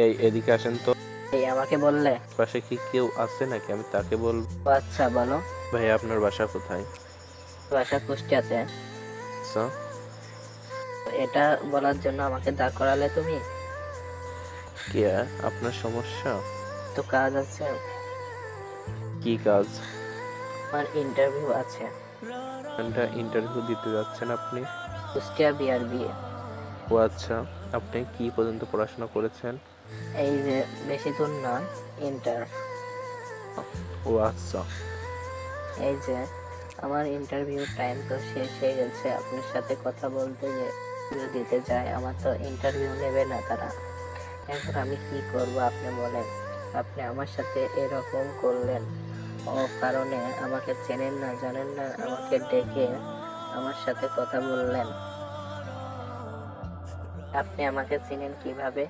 এই এদিকে আসেন তো। এই আমাকে বললে? পাশে কি কেউ আছে নাকি আমি তাকে বলবো? আচ্ছা বলো। ভাই আপনার বাসা কোথায়? বাসা কুষ্টিয়াতে। আচ্ছা, এটা বলার জন্য আমাকে দাঁড় করালে তুমি? কে আপনার সমস্যা? তো কাজ আছে, কি কাজ? আমার ইন্টারভিউ আছে। একটা ইন্টারভিউ দিতে যাচ্ছেন আপনি? কুষ্টিয়া বিআরবি। ও আচ্ছা, আপনি কি পর্যন্ত পড়াশোনা করেছেন? এই যে বেশি দূর না, ইন্টার। ও আচ্ছা, এই যে আমার ইন্টারভিউ টাইম তো শেষ হয়ে গেছে, আপনার সাথে কথা বলতে যে দিতে যায়, আমার তো ইন্টারভিউ নেবে না তারা। এখন আমি কি করব আপনি বলেন। আপনি আমার সাথে এরকম করলেন, ও কারণে আমাকে চেনেন না জানেন না, আমাকে ডেকে আমার সাথে কথা বললেন। আপনি আমাকে চিনেন কিভাবে?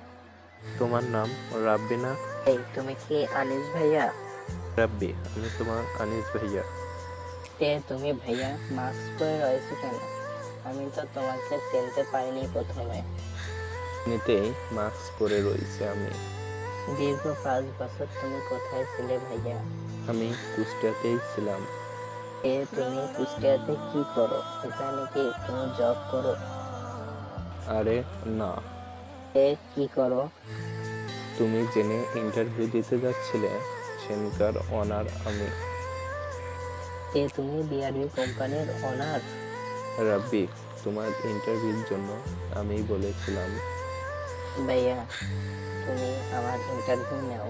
তোমার নাম রাব্বি না? এই তুমি কি আনিস ভাইয়া? রাব্বি, আমি তোমার আনিস ভাইয়া। তুমি ভাইয়া মাস্ক পরে রয়েছো কেন? আমি তো তোমাকে চিনতে পারিনি প্রথমে। এমনিতেই মাস্ক পরে রয়েছে আমি। দীর্ঘ 5 বছর তুমি কোথায় ছিলে ভাইয়া? আমি কুষ্টিয়াতেই ছিলাম। তুমি কুষ্টিয়াতে কি করো? এখানে কি তুমি জব করো? আরে না, কি করো? তুমি জেনে ইন্টারভিউ দিতে যাচ্ছিলে, সেখানকার অনার আমি। তুমি বিআরবি কোম্পানির ওনার? রাব্বি, তোমার ইন্টারভিউর জন্য আমি বলেছিলাম। ভাইয়া তুমি আমার ইন্টারভিউ নাও।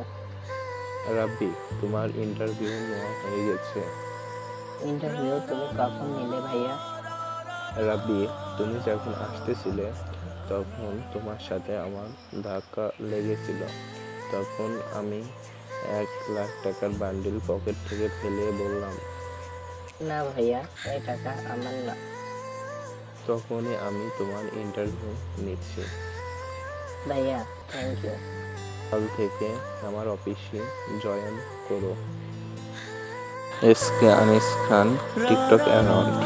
রাব্বি, তোমার ইন্টারভিউ নেওয়া হয়ে গেছে। ইন্টারভিউ তুমি কখন নিলে ভাইয়া? রাব্বি, তুমি যখন আসতেছিলে তখন তোমার সাথে আমার ধাক্কা লেগেছিল। তখন আমি 1 লাখ টাকার বান্ডিল পকেট থেকে ফেলে বললাম। না ভাইয়া, এই টাকা আমার না। তখনই আমি তোমার ইন্টারভিউ নিচ্ছি। ভাইয়া থ্যাংক ইউ। কাল থেকে আমার অফিসে জয়েন করো। এসকে আনিস খান, টিকটক অ্যাকাউন্ট।